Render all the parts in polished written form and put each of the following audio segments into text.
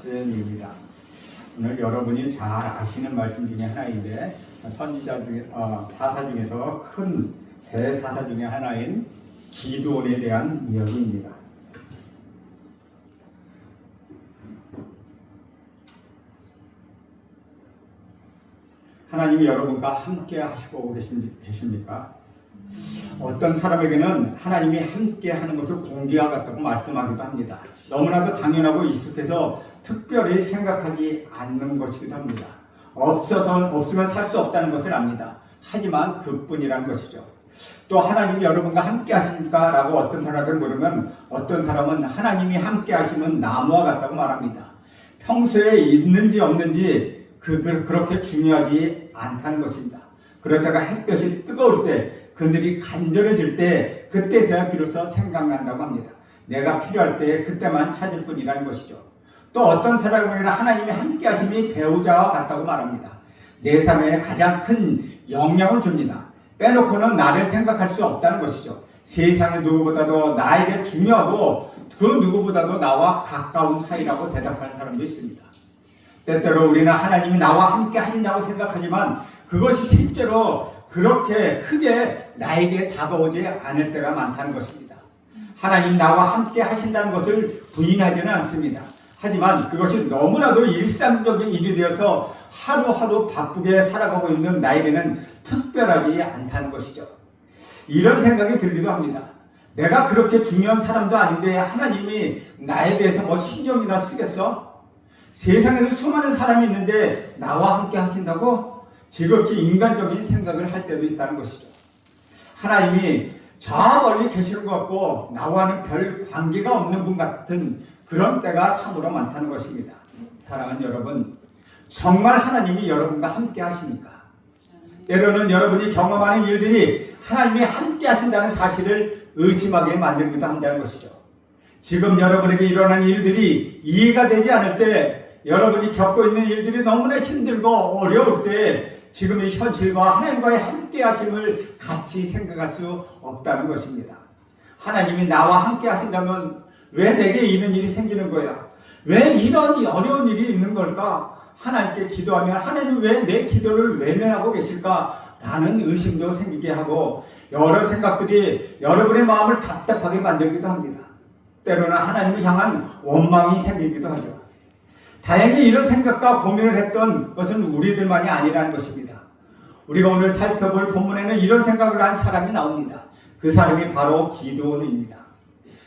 박재현입니다. 오늘 여러분이 잘 아시는 말씀 중에 하나인데 선지자 중에 사사 중에서 큰 대사사 중에 하나인 기드온에 대한 이야기입니다. 하나님이 여러분과 함께 하시고 계십니까? 어떤 사람에게는 하나님이 함께 하는 것을 공기와 같다고 말씀하기도 합니다. 너무나도 당연하고 익숙해서 특별히 생각하지 않는 것이기도 합니다. 없으면 살 수 없다는 것을 압니다. 하지만 그뿐이란 것이죠. 또 하나님이 여러분과 함께 하십니까? 라고 어떤 사람을 물으면 어떤 사람은 하나님이 함께 하시면 나무와 같다고 말합니다. 평소에 있는지 없는지 그렇게 중요하지 않다는 것입니다. 그러다가 햇볕이 뜨거울 때 그늘이 간절해질 때 그때서야 비로소 생각난다고 합니다. 내가 필요할 때 그때만 찾을 뿐이라는 것이죠. 또 어떤 사람에게는 하나님이 함께 하심이 배우자와 같다고 말합니다. 내 삶에 가장 큰 영향을 줍니다. 빼놓고는 나를 생각할 수 없다는 것이죠. 세상의 누구보다도 나에게 중요하고 그 누구보다도 나와 가까운 사이라고 대답하는 사람도 있습니다. 때때로 우리는 하나님이 나와 함께 하신다고 생각하지만 그것이 실제로 그렇게 크게 나에게 다가오지 않을 때가 많다는 것입니다. 하나님 나와 함께 하신다는 것을 부인하지는 않습니다. 하지만 그것이 너무나도 일상적인 일이 되어서 하루하루 바쁘게 살아가고 있는 나에게는 특별하지 않다는 것이죠. 이런 생각이 들기도 합니다. 내가 그렇게 중요한 사람도 아닌데 하나님이 나에 대해서 신경이나 쓰겠어? 세상에서 수많은 사람이 있는데 나와 함께 하신다고? 지극히 인간적인 생각을 할 때도 있다는 것이죠. 하나님이 저 멀리 계시는 것 같고 나와는 별 관계가 없는 분 같은 그런 때가 참으로 많다는 것입니다. 사랑하는 여러분, 정말 하나님이 여러분과 함께 하시니까 때로는 여러분이 경험하는 일들이 하나님이 함께 하신다는 사실을 의심하게 만들기도 한다는 것이죠. 지금 여러분에게 일어나는 일들이 이해가 되지 않을 때, 여러분이 겪고 있는 일들이 너무나 힘들고 어려울 때 지금 이 현실과 하나님과의 함께 하심을 같이 생각할 수 없다는 것입니다. 하나님이 나와 함께 하신다면 왜 내게 이런 일이 생기는 거야? 왜 이런 어려운 일이 있는 걸까? 하나님께 기도하면 하나님 왜 내 기도를 외면하고 계실까? 라는 의심도 생기게 하고 여러 생각들이 여러분의 마음을 답답하게 만들기도 합니다. 때로는 하나님을 향한 원망이 생기기도 하죠. 다행히 이런 생각과 고민을 했던 것은 우리들만이 아니라는 것입니다. 우리가 오늘 살펴볼 본문에는 이런 생각을 한 사람이 나옵니다. 그 사람이 바로 기드온입니다.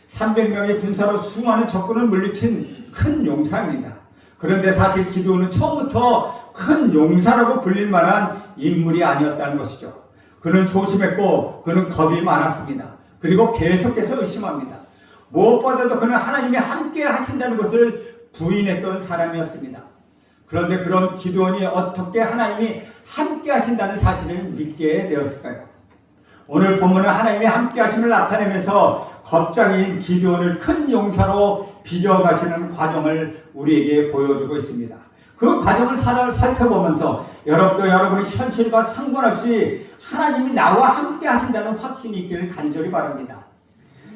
300명의 군사로 수많은 적군을 물리친 큰 용사입니다. 그런데 사실 기드온은 처음부터 큰 용사라고 불릴 만한 인물이 아니었다는 것이죠. 그는 소심했고 그는 겁이 많았습니다. 그리고 계속해서 의심합니다. 무엇보다도 그는 하나님이 함께 하신다는 것을 부인했던 사람이었습니다. 그런데 그런 기드온이 어떻게 하나님이 함께 하신다는 사실을 믿게 되었을까요? 오늘 본문은 하나님의 함께 하심을 나타내면서 겁장인 기드온을 큰 용사로 빚어가시는 과정을 우리에게 보여주고 있습니다. 그 과정을 살펴보면서 여러분도 여러분의 현실과 상관없이 하나님이 나와 함께 하신다는 확신이 있기를 간절히 바랍니다.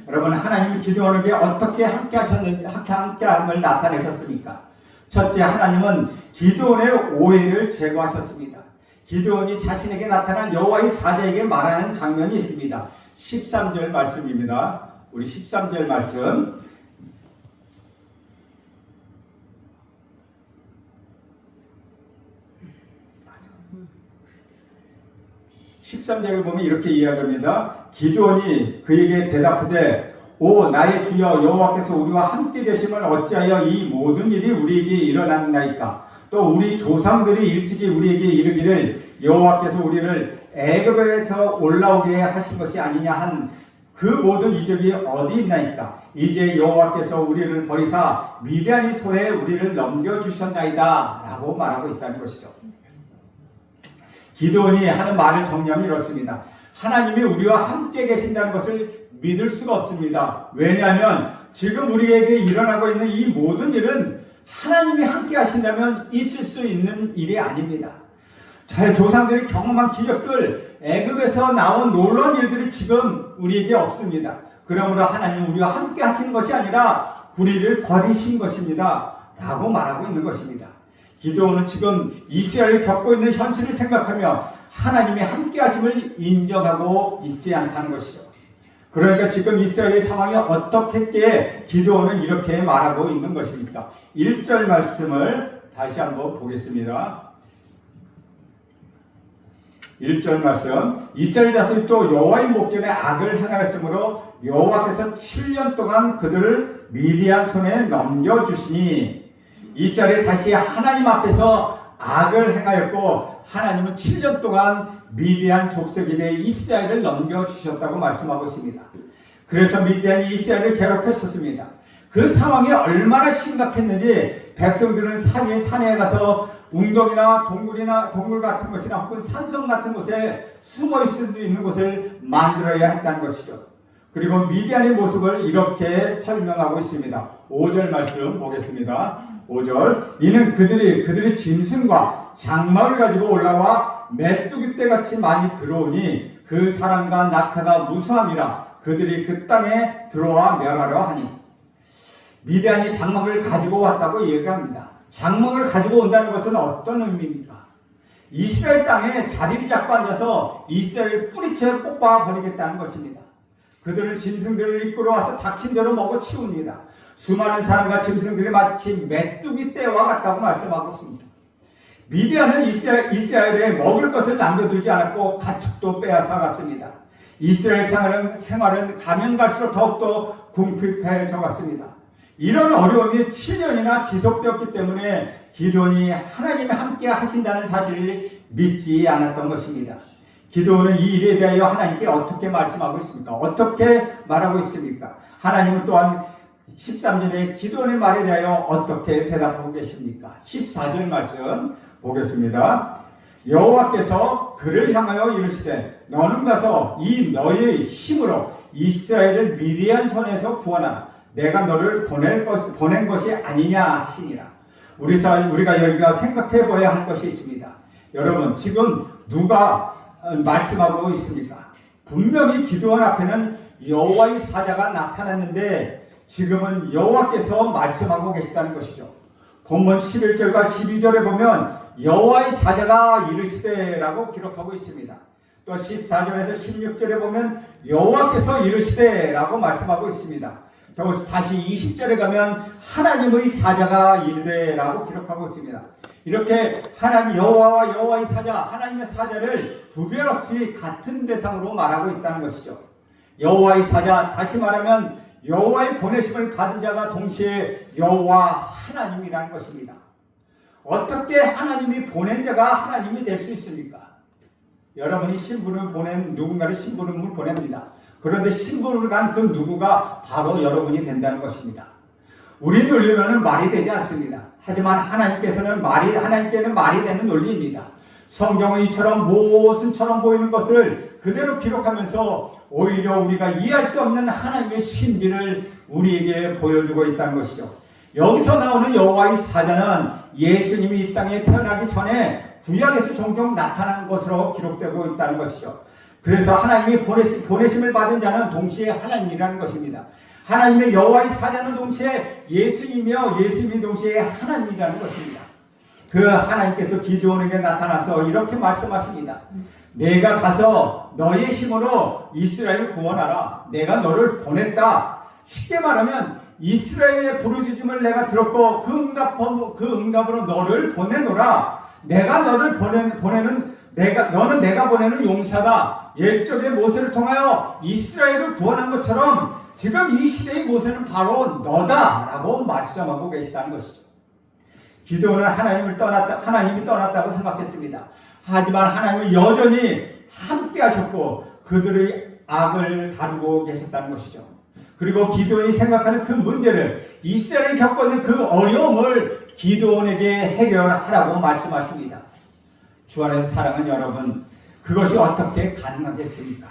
여러분, 하나님이 기드온에게 어떻게 함께함을 나타내셨습니까? 첫째, 하나님은 기드온의 오해를 제거하셨습니다. 기드온이 자신에게 나타난 여호와의 사자에게 말하는 장면이 있습니다. 13절 말씀입니다. 우리 13절 말씀 13절을 보면 이렇게 이야기합니다. 기드온이 그에게 대답하되 오 나의 주여 여호와께서 우리와 함께 계심을 어찌하여 이 모든 일이 우리에게 일어났나이까? 또 우리 조상들이 일찍이 우리에게 이르기를 여호와께서 우리를 애굽에서 올라오게 하신 것이 아니냐 한 그 모든 이적이 어디 있나이까? 이제 여호와께서 우리를 버리사 미디안의 손에 우리를 넘겨주셨나이다 라고 말하고 있다는 것이죠. 기드온이 하는 말을 정리하면 이렇습니다. 하나님이 우리와 함께 계신다는 것을 믿을 수가 없습니다. 왜냐하면 지금 우리에게 일어나고 있는 이 모든 일은 하나님이 함께 하신다면 있을 수 있는 일이 아닙니다. 조상들이 경험한 기적들, 애굽에서 나온 놀라운 일들이 지금 우리에게 없습니다. 그러므로 하나님 우리와 함께 하시는 것이 아니라 우리를 버리신 것입니다 라고 말하고 있는 것입니다. 기드온은 지금 이스라엘이 겪고 있는 현실을 생각하며 하나님이 함께 하심을 인정하고 있지 않다는 것이죠. 그러니까 지금 이스라엘의 상황이 어떻게 기드온은 이렇게 말하고 있는 것입니까? 1절 말씀을 다시 한번 보겠습니다. 1절 말씀. 이스라엘 자손이 또 여호와의 목전에 악을 행하였으므로 여호와께서 7년 동안 그들을 미디안 손에 넘겨주시니, 이스라엘이 다시 하나님 앞에서 악을 행하였고 하나님은 7년 동안 미디안 족속에게 이스라엘을 넘겨주셨다고 말씀하고 있습니다. 그래서 미디안이 이스라엘을 괴롭혔었습니다. 그 상황이 얼마나 심각했는지 백성들은 산에 가서 웅덩이나 동굴 같은 것이나 혹은 산성 같은 곳에 숨어 있을 수 있는 곳을 만들어야 했다는 것이죠. 그리고 미디안의 모습을 이렇게 설명하고 있습니다. 5절 말씀 보겠습니다. 5절. 이는 그들이 짐승과 장막을 가지고 올라와 메뚜기 떼같이 많이 들어오니 그 사람과 낙타가 무수함이라 그들이 그 땅에 들어와 멸하려 하니. 미디안이 장막을 가지고 왔다고 얘기합니다. 장막을 가지고 온다는 것은 어떤 의미입니까? 이스라엘 땅에 자리를 잡고 앉아서 이스라엘을 뿌리채 뽑아 버리겠다는 것입니다. 그들은 짐승들을 이끌어와서 닥친 대로 먹어 치웁니다. 수많은 사람과 짐승들이 마치 메뚜기 떼와 같다고 말씀하고 있습니다. 미디안은 이스라엘에 먹을 것을 남겨두지 않았고 가축도 빼앗아 갔습니다. 이스라엘 생활은 가면 갈수록 더욱더 궁핍해져 갔습니다. 이런 어려움이 7년이나 지속되었기 때문에 기드온이 하나님이 함께 하신다는 사실을 믿지 않았던 것입니다. 기드온은 이 일에 대하여 하나님께 어떻게 말씀하고 있습니까? 어떻게 말하고 있습니까? 하나님은 또한 13절에 기드온의 말에 대하여 어떻게 대답하고 계십니까? 14절 말씀 보겠습니다. 여호와께서 그를 향하여 이르시되 너는 가서 이 너의 힘으로 이스라엘을 미디안 손에서 구원하라. 내가 너를 보낸 것이 아니냐 하시니라. 우리가 여기가 생각해 봐야 할 것이 있습니다. 여러분, 지금 누가 말씀하고 있습니까? 분명히 기드온 앞에는 여호와의 사자가 나타났는데 지금은 여호와께서 말씀하고 계시다는 것이죠. 본문 11절과 12절에 보면 여호와의 사자가 이르시되라고 기록하고 있습니다. 또 14절에서 16절에 보면 여호와께서 이르시되라고 말씀하고 있습니다. 또 다시 20절에 가면 하나님의 사자가 이르되라고 기록하고 있습니다. 이렇게 하나님 여호와와 여호와의 사자, 하나님의 사자를 구별 없이 같은 대상으로 말하고 있다는 것이죠. 여호와의 사자, 다시 말하면 여호와의 보내심을 받은 자가 동시에 여호와 하나님이라는 것입니다. 어떻게 하나님이 보낸 자가 하나님이 될 수 있습니까? 여러분이 누군가를 심부름을 보냅니다. 그런데 심부름을 간 그 누구가 바로 여러분이 된다는 것입니다. 우리 논리로는 말이 되지 않습니다. 하지만 하나님께는 말이 되는 논리입니다. 성경은 이처럼 모순처럼 보이는 것들을 그대로 기록하면서 오히려 우리가 이해할 수 없는 하나님의 신비를 우리에게 보여주고 있다는 것이죠. 여기서 나오는 여호와의 사자는 예수님이 이 땅에 태어나기 전에 구약에서 종종 나타난 것으로 기록되고 있다는 것이죠. 그래서 하나님이 보내심을 받은 자는 동시에 하나님이라는 것입니다. 하나님의 여호와의 사자는 동시에 예수님이며 예수님이 동시에 하나님이라는 것입니다. 그 하나님께서 기드온에게 나타나서 이렇게 말씀하십니다. 내가 가서 너의 힘으로 이스라엘을 구원하라. 내가 너를 보냈다. 쉽게 말하면 이스라엘의 부르짖음을 내가 들었고 그 응답으로 너를 보내노라. 너는 내가 보내는 용사다. 옛적의 모세를 통하여 이스라엘을 구원한 것처럼 지금 이 시대의 모세는 바로 너다라고 말씀하고 계시다는 것이죠. 기드온은 하나님이 떠났다고 생각했습니다. 하지만 하나님은 여전히 함께 하셨고 그들의 악을 다루고 계셨다는 것이죠. 그리고 기드온이 생각하는 그 문제를, 이스라엘이 겪고 있는 그 어려움을 기드온에게 해결하라고 말씀하십니다. 주 안에서 사랑하는 여러분, 그것이 어떻게 가능하겠습니까?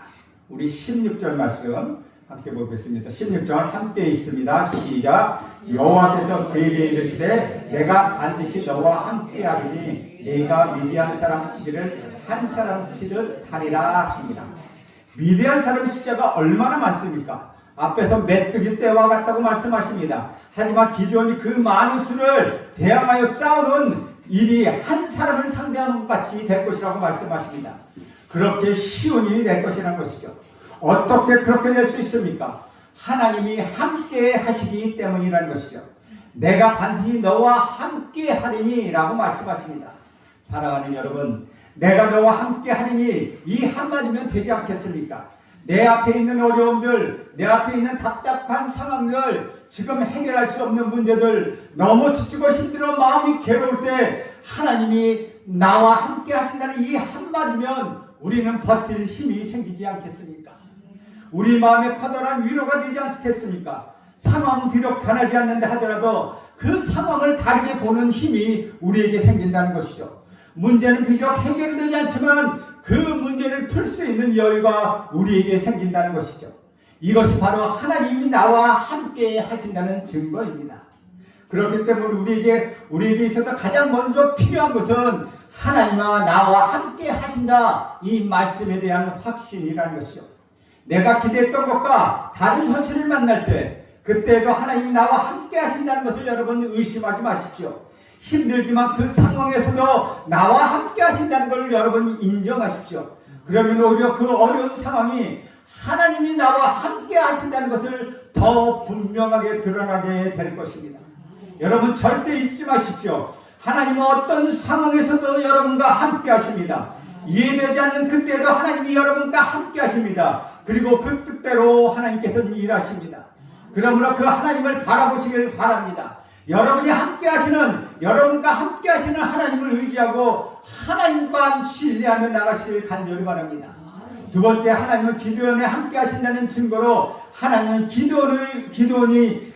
우리 16절 말씀 함께 보겠습니다. 16절 함께 있습니다. 시작. 여호와께서 그에게 이르시되 내가 반드시 너와 함께 하리니 네가 미디안 사람 치기를 한 사람 치듯 하리라 하십니다. 미디안 사람 숫자가 얼마나 많습니까? 앞에서 메뚜기 떼와 같다고 말씀하십니다. 하지만 기드온이 그 많은 수를 대항하여 싸우는 일이 한 사람을 상대하는 것 같이 될 것이라고 말씀하십니다. 그렇게 쉬운 일이 될 것이라는 것이죠. 어떻게 그렇게 될 수 있습니까? 하나님이 함께 하시기 때문이라는 것이죠. 내가 반드시 너와 함께 하리니 라고 말씀하십니다. 사랑하는 여러분, 내가 너와 함께 하리니 이 한마디면 되지 않겠습니까? 내 앞에 있는 어려움들, 내 앞에 있는 답답한 상황들, 지금 해결할 수 없는 문제들, 너무 지치고 힘들어 마음이 괴로울 때 하나님이 나와 함께 하신다는 이 한마디면 우리는 버틸 힘이 생기지 않겠습니까? 우리 마음에 커다란 위로가 되지 않겠습니까? 상황은 비록 변하지 않는다 하더라도 그 상황을 다르게 보는 힘이 우리에게 생긴다는 것이죠. 문제는 비록 해결되지 않지만 그 문제를 풀 수 있는 여유가 우리에게 생긴다는 것이죠. 이것이 바로 하나님이 나와 함께 하신다는 증거입니다. 그렇기 때문에 우리에게 있어서 가장 먼저 필요한 것은 하나님과 나와 함께 하신다, 이 말씀에 대한 확신이라는 것이죠. 내가 기대했던 것과 다른 현실을 만날 때 그때도 하나님이 나와 함께 하신다는 것을 여러분 의심하지 마십시오. 힘들지만 그 상황에서도 나와 함께 하신다는 것을 여러분 인정하십시오. 그러면 오히려 그 어려운 상황이 하나님이 나와 함께 하신다는 것을 더 분명하게 드러나게 될 것입니다. 여러분 절대 잊지 마십시오. 하나님은 어떤 상황에서도 여러분과 함께 하십니다. 이해되지 않는 그때도 하나님이 여러분과 함께 하십니다. 그리고 그 뜻대로 하나님께서는 일하십니다. 그러므로 그 하나님을 바라보시길 바랍니다. 여러분과 함께 하시는 하나님을 의지하고 하나님과 신뢰하며 나가시길 간절히 바랍니다. 두 번째, 하나님은 기드온에 함께 하신다는 증거로 하나님은 기드온의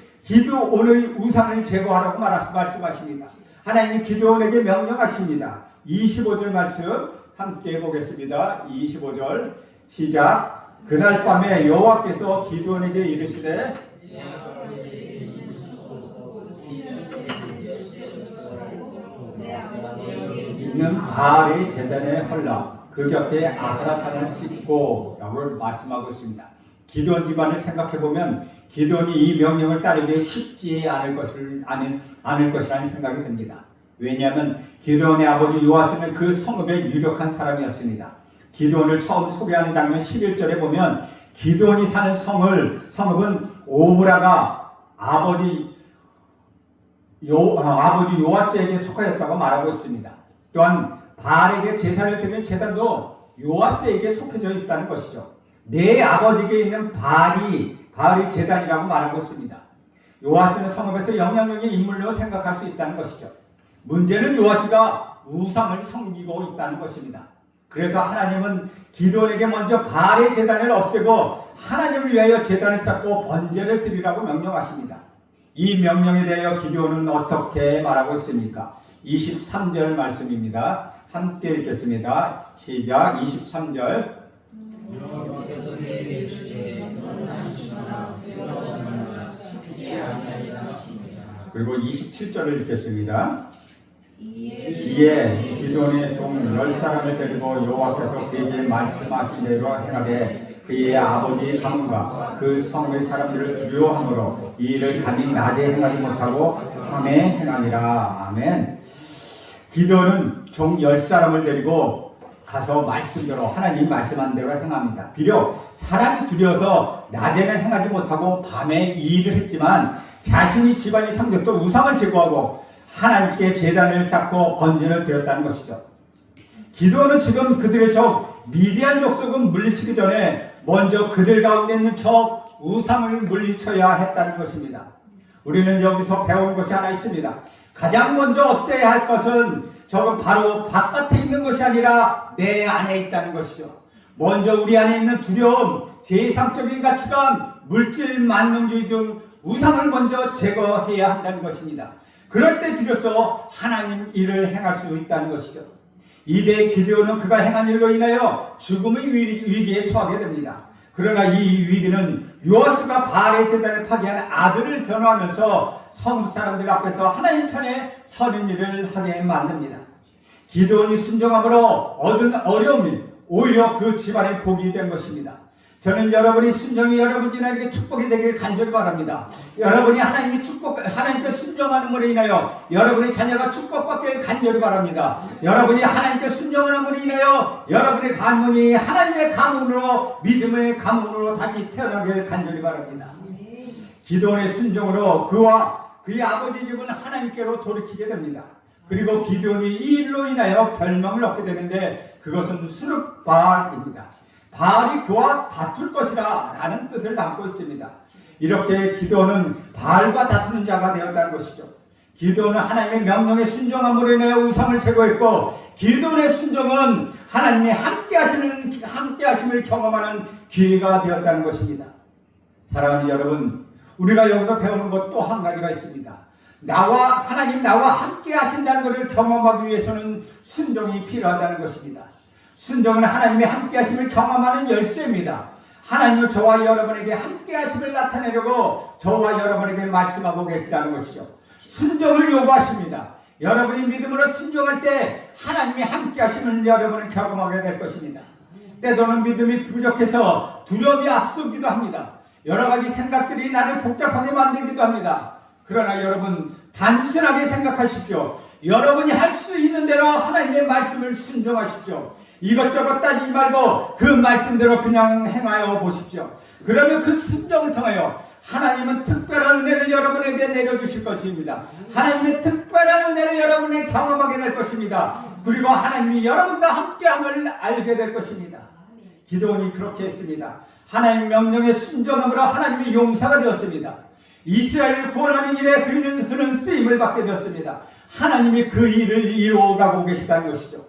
우상을 제거하라고 말씀하십니다. 하나님은 기드온에게 명령하십니다. 25절 말씀 함께 보겠습니다. 25절 시작. 그날 밤에 여호와께서 기드온에게 이르시되 있는 바알의 제단에 헐라 그 곁에 아세라 산을 짓고 라고 말씀하고 있습니다. 기드온 집안을 생각해보면 기드온이 이 명령을 따르기 쉽지 않을 것이라는 생각이 듭니다. 왜냐하면 기드온의 아버지 요아스는 그 성읍의 유력한 사람이었습니다. 기드온을 처음 소개하는 장면 11절에 보면 기드온이 사는 성읍은 오브라가 아버지 요아스에게 속하였다고 말하고 있습니다. 또한 바알에게 제사를 드리는 제단도 요아스에게 속해져 있다는 것이죠. 내 아버지에게 있는 바알이 제단이라고 말하고 있습니다. 요아스는 성읍에서 영향력의 인물로 생각할 수 있다는 것이죠. 문제는 요아스가 우상을 섬기고 있다는 것입니다. 그래서 하나님은 기드온에게 먼저 바알의 제단을 없애고 하나님을 위하여 제단을 쌓고 번제를 드리라고 명령하십니다. 이 명령에 대하여 기드온은 어떻게 말하고 있습니까? 23절 말씀입니다. 함께 읽겠습니다. 시작. 23절. 그리고 27절을 읽겠습니다. 이에 기드온의 종 10사람을 데리고 여호와께서 그에게 말씀하신 대로 행하되 그의 아버지 가문과 그 성의 사람들을 두려워함으로 이 일을 감히 낮에 행하지 못하고 밤에 행하니라. 아멘. 기드온은 종 10사람을 데리고 가서 말씀대로 하나님 말씀한 대로 행합니다. 비록 사람이 두려워서 낮에는 행하지 못하고 밤에 이 일을 했지만 자신이 집안이 섬겼던 우상을 제거하고 하나님께 제단을 쌓고 번제를 드렸다는 것이죠. 기드온은 지금 그들의 적 미디안 족속을 물리치기 전에 먼저 그들 가운데 있는 적 우상을 물리쳐야 했다는 것입니다. 우리는 여기서 배우는 것이 하나 있습니다. 가장 먼저 없애야 할 것은 저건 바로 바깥에 있는 것이 아니라 내 안에 있다는 것이죠. 먼저 우리 안에 있는 두려움, 세상적인 가치관, 물질 만능주의 등 우상을 먼저 제거해야 한다는 것입니다. 그럴 때 비로소 하나님 일을 행할 수 있다는 것이죠. 이때 기드온은 그가 행한 일로 인하여 죽음의 위기에 처하게 됩니다. 그러나 이 위기는 요아스가 바알의 제단을 파괴한 아들을 변호하면서 성읍 사람들 앞에서 하나님 편에 서는 일을 하게 만듭니다. 기드온이 순종함으로 얻은 어려움이 오히려 그 집안의 복이 된 것입니다. 저는 여러분이 순종이 여러분 지나에게 축복이 되길 간절히 바랍니다. 여러분이 하나님께 순종하는 으로 인하여 여러분의 자녀가 축복받길 간절히 바랍니다. 여러분이 하나님께 순종하는 으로 인하여 여러분의 가문이 하나님의 가문으로, 믿음의 가문으로 다시 태어나길 간절히 바랍니다. 기도원의 순종으로 그와 그의 아버지 집은 하나님께로 돌이키게 됩니다. 그리고 기드온이 이 일로 인하여 별명을 얻게 되는데 그것은 수르바알입니다. 바알이 그와 다툴 것이라 라는 뜻을 담고 있습니다. 이렇게 기드온은 바알과 다투는 자가 되었다는 것이죠. 기드온은 하나님의 명령에 순종함으로 인하여 우상을 제거했고, 기드온의 순종은 하나님의 함께하심을 경험하는 기회가 되었다는 것입니다. 사랑하는 여러분, 우리가 여기서 배우는 것 또 한 가지가 있습니다. 하나님 나와 함께 하신다는 것을 경험하기 위해서는 순종이 필요하다는 것입니다. 순종은 하나님의 함께 하심을 경험하는 열쇠입니다. 하나님은 저와 여러분에게 함께 하심을 나타내려고 저와 여러분에게 말씀하고 계시다는 것이죠. 순종을 요구하십니다. 여러분이 믿음으로 순종할 때 하나님이 함께 하심을 여러분은 경험하게 될 것입니다. 때로는 믿음이 부족해서 두려움이 앞서기도 합니다. 여러 가지 생각들이 나를 복잡하게 만들기도 합니다. 그러나 여러분, 단순하게 생각하십시오. 여러분이 할 수 있는 대로 하나님의 말씀을 순종하십시오. 이것저것 따지지 말고 그 말씀대로 그냥 행하여 보십시오. 그러면 그 순종을 통하여 하나님은 특별한 은혜를 여러분에게 내려주실 것입니다. 하나님의 특별한 은혜를 여러분에게 경험하게 될 것입니다. 그리고 하나님이 여러분과 함께함을 알게 될 것입니다. 기드온이 그렇게 했습니다. 하나님 명령에 순종함으로 하나님의 용사가 되었습니다. 이스라엘을 구원하는 일에 그는 쓰임을 받게 되었습니다. 하나님이 그 일을 이루어가고 계시다는 것이죠.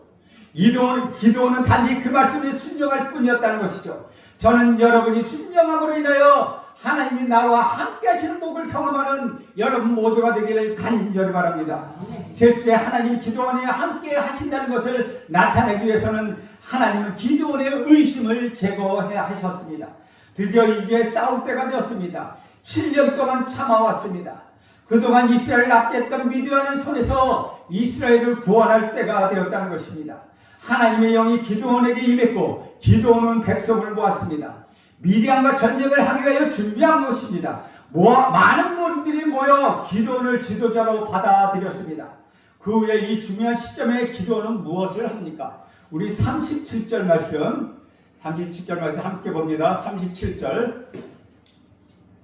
기드온은 단지 그 말씀에 순종할 뿐이었다는 것이죠. 저는 여러분이 순종함으로 인하여 하나님이 나와 함께 하시는 복을 경험하는 여러분 모두가 되기를 간절히 바랍니다. 셋째, 하나님 기드온이 함께 하신다는 것을 나타내기 위해서는 하나님은 기드온의 의심을 제거해야 하셨습니다. 드디어 이제 싸울 때가 되었습니다. 7년 동안 참아왔습니다. 그동안 이스라엘을 압제했던 미디안의 손에서 이스라엘을 구원할 때가 되었다는 것입니다. 하나님의 영이 기드온에게 임했고 기드온은 백성을 모았습니다. 미디안과 전쟁을 하기 위하여 준비한 것입니다. 많은 무리들이 모여 기드온을 지도자로 받아들였습니다. 그 후에 이 중요한 시점에 기드온은 무엇을 합니까? 우리 37절 말씀 함께 봅니다. 37절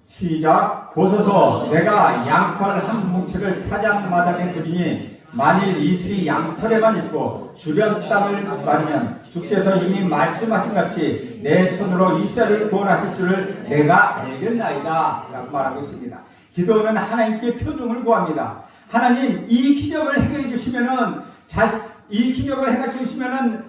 시작. 보소서, 내가 양털 한 뭉치를 타작마당에 두리니 만일 이슬이 양털에만 있고 주변 땅을 마르면 주께서 이미 말씀하신 같이 내 손으로 이스라엘을 구원하실 줄을 내가 알겠나이다 라고 말하고 있습니다. 기도는 하나님께 표중을 구합니다. 하나님, 이 기적을 행해 주시면은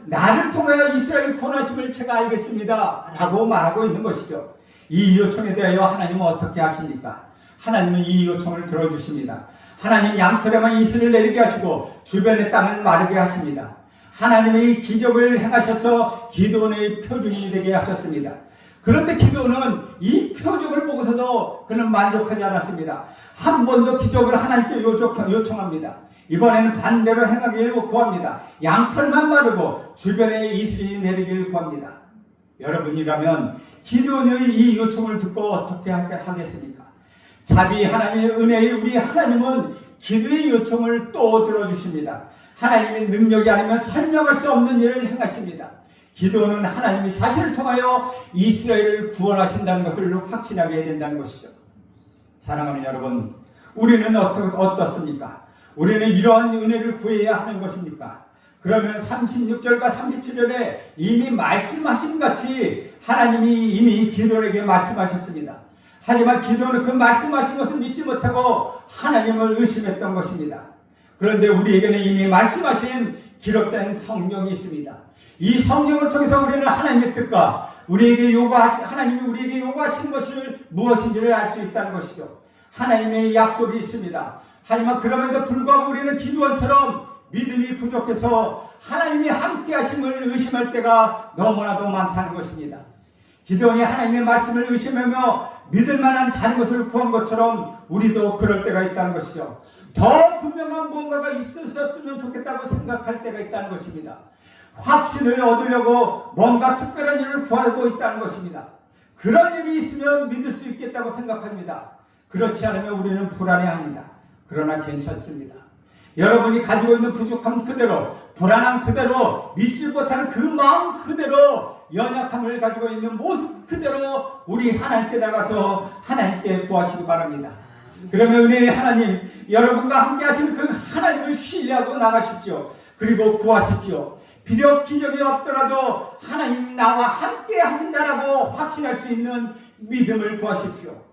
나를 통하여 이스라엘 구원하심을 제가 알겠습니다 라고 말하고 있는 것이죠. 이 요청에 대하여 하나님은 어떻게 하십니까? 하나님은 이 요청을 들어주십니다. 하나님 양털에만 이슬을 내리게 하시고 주변의 땅을 마르게 하십니다. 하나님이 기적을 행하셔서 기드온의 표준이 되게 하셨습니다. 그런데 기드온은 이 표적을 보고서도 그는 만족하지 않았습니다. 한 번 더 기적을 하나님께 요청합니다. 이번에는 반대로 행하기를 구합니다. 양털만 마르고 주변에 이슬이 내리기를 구합니다. 여러분이라면 기드온의 이 요청을 듣고 어떻게 하겠습니까? 자비 하나님의 은혜의 우리 하나님은 기도의 요청을 또 들어주십니다. 하나님의 능력이 아니면 설명할 수 없는 일을 행하십니다. 기도는 하나님이 사실을 통하여 이스라엘을 구원하신다는 것을 확신하게 된다는 것이죠. 사랑하는 여러분, 우리는 어떻습니까? 우리는 이러한 은혜를 구해야 하는 것입니까? 그러면 36절과 37절에 이미 말씀하신 같이 하나님이 이미 기도에게 말씀하셨습니다. 하지만 기도는 그 말씀하신 것을 믿지 못하고 하나님을 의심했던 것입니다. 그런데 우리에게는 이미 말씀하신 기록된 성경이 있습니다. 이 성경을 통해서 우리는 하나님의 뜻과 하나님이 우리에게 요구하시는 것을 무엇인지를 알 수 있다는 것이죠. 하나님의 약속이 있습니다. 하지만 그럼에도 불구하고 우리는 기도원처럼 믿음이 부족해서 하나님이 함께 하심을 의심할 때가 너무나도 많다는 것입니다. 기도원이 하나님의 말씀을 의심하며 믿을 만한 다른 것을 구한 것처럼 우리도 그럴 때가 있다는 것이죠. 더 분명한 무언가가 있었으면 좋겠다고 생각할 때가 있다는 것입니다. 확신을 얻으려고 뭔가 특별한 일을 구하고 있다는 것입니다. 그런 일이 있으면 믿을 수 있겠다고 생각합니다. 그렇지 않으면 우리는 불안해합니다. 그러나 괜찮습니다. 여러분이 가지고 있는 부족함 그대로, 불안함 그대로, 믿지 못하는 그 마음 그대로, 연약함을 가지고 있는 모습 그대로 우리 하나님께 나가서 하나님께 구하시기 바랍니다. 그러면 은혜의 하나님, 여러분과 함께 하시는 그 하나님을 신뢰하고 나가십시오. 그리고 구하십시오. 비록 기적이 없더라도 하나님 나와 함께 하신다라고 확신할 수 있는 믿음을 구하십시오.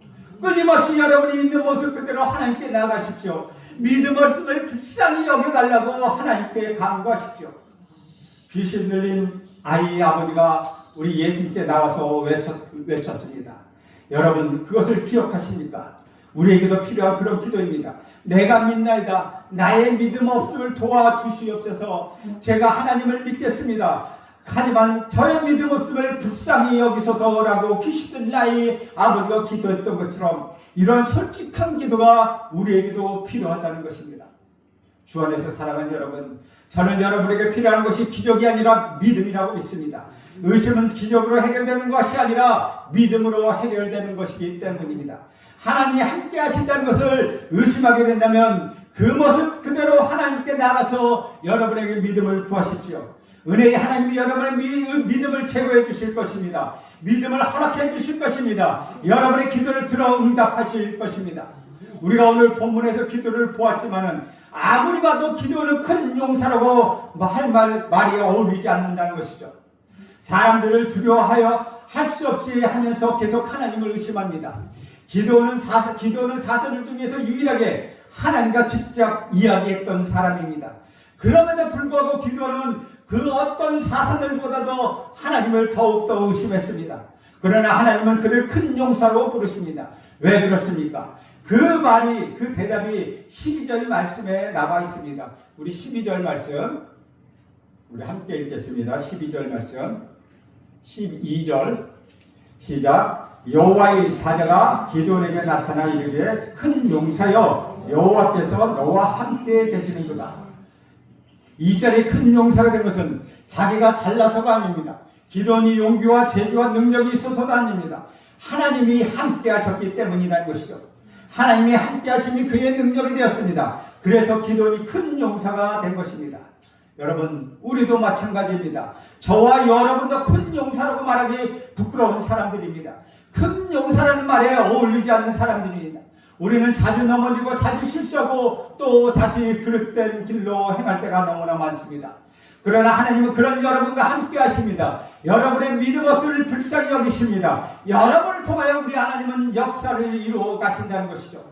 끊임없이 여러분이 있는 모습 그대로 하나님께 나가십시오. 믿음 없음을 불쌍히 여겨달라고 하나님께 간구하십시오. 귀신 들린 아이의 아버지가 우리 예수님께 나와서 외쳤습니다. 여러분 그것을 기억하십니까? 우리에게도 필요한 그런 기도입니다. 내가 믿나이다. 나의 믿음 없음을 도와주시옵소서. 제가 하나님을 믿겠습니다. 하지만 저의 믿음 없음을 불쌍히 여기소서라고 귀신 들린 아이의 아버지가 기도했던 것처럼 이런 솔직한 기도가 우리에게도 필요하다는 것입니다. 주 안에서 살아가는 여러분, 저는 여러분에게 필요한 것이 기적이 아니라 믿음이라고 믿습니다. 의심은 기적으로 해결되는 것이 아니라 믿음으로 해결되는 것이기 때문입니다. 하나님이 함께 하신다는 것을 의심하게 된다면 그 모습 그대로 하나님께 나가서 여러분에게 믿음을 구하십시오. 은혜의 하나님이 여러분의 믿음을 제거해 주실 것입니다. 믿음을 허락해 주실 것입니다. 여러분의 기도를 들어 응답하실 것입니다. 우리가 오늘 본문에서 기도를 보았지만은 아무리 봐도 기도는 큰 용사라고 할 말이 어울리지 않는다는 것이죠. 사람들을 두려워하여 할 수 없이 하면서 계속 하나님을 의심합니다. 기도는 사도들 중에서 유일하게 하나님과 직접 이야기했던 사람입니다. 그럼에도 불구하고 기도는 그 어떤 사사들보다도 하나님을 더욱더 의심했습니다. 그러나 하나님은 그를 큰 용사로 부르십니다. 왜 그렇습니까? 그 대답이 12절 말씀에 나와 있습니다. 우리 12절 말씀 우리 함께 읽겠습니다. 12절 말씀 12절 시작. 여호와의 사자가 기드온에게 나타나 이르되 큰 용사여 여호와께서 너와 함께 계시는도다. 이스라엘이 큰 용사가 된 것은 자기가 잘나서가 아닙니다. 기드온이 용기와 재주와 능력이 있어서도 아닙니다. 하나님이 함께 하셨기 때문이라는 것이죠. 하나님이 함께 하심이 그의 능력이 되었습니다. 그래서 기드온이 큰 용사가 된 것입니다. 여러분 우리도 마찬가지입니다. 저와 여러분도 큰 용사라고 말하기 부끄러운 사람들입니다. 큰 용사라는 말에 어울리지 않는 사람들입니다. 우리는 자주 넘어지고 자주 실수하고 또 다시 그릇된 길로 행할 때가 너무나 많습니다. 그러나 하나님은 그런 여러분과 함께 하십니다. 여러분의 믿음 없음을 불쌍히 여기십니다. 여러분을 통하여 우리 하나님은 역사를 이루어 가신다는 것이죠.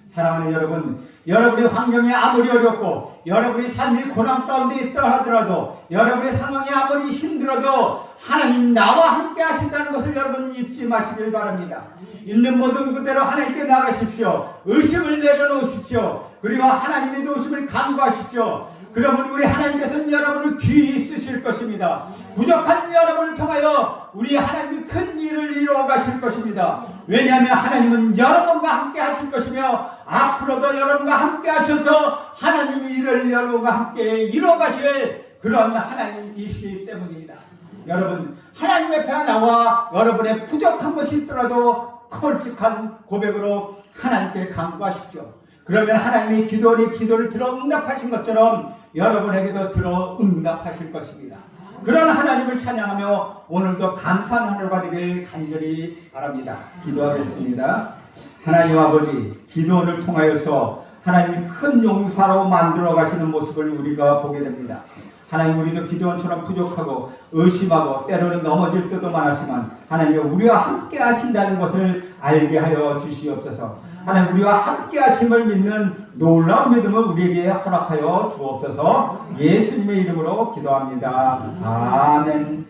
사랑하는 여러분, 여러분의 환경이 아무리 어렵고 여러분의 삶이 고난 가운데 있다 하더라도 여러분의 상황이 아무리 힘들어도 하나님 나와 함께 하신다는 것을 여러분 잊지 마시길 바랍니다. 있는 모든 그대로 하나님께 나가십시오. 의심을 내려놓으십시오. 그리고 하나님의 도우심을 간구하십시오. 그러면 우리 하나님께서는 여러분을 귀히 쓰실 것입니다. 부족한 여러분을 통하여 우리 하나님이 큰 일을 이루어 가실 것입니다. 왜냐하면 하나님은 여러분과 함께 하실 것이며 앞으로도 여러분과 함께 하셔서 하나님의 일을 여러분과 함께 이루어 가실 그런 하나님이시기 때문입니다. 여러분 하나님 앞에 나와 여러분의 부족한 것이 있더라도 솔직한 고백으로 하나님께 간구하십시오. 그러면 하나님이 기도를 들어 응답하신 것처럼 여러분에게도 들어 응답하실 것입니다. 그런 하나님을 찬양하며 오늘도 감사한 하루가 되길 간절히 바랍니다. 기도하겠습니다. 하나님 아버지, 기도를 통하여서 하나님 큰 용사로 만들어 가시는 모습을 우리가 보게 됩니다. 하나님 우리도 기도원처럼 부족하고 의심하고 때로는 넘어질 때도 많았지만 하나님 우리와 함께 하신다는 것을 알게 하여 주시옵소서. 하나님 우리와 함께 하심을 믿는 놀라운 믿음을 우리에게 허락하여 주옵소서. 예수님의 이름으로 기도합니다. 아멘.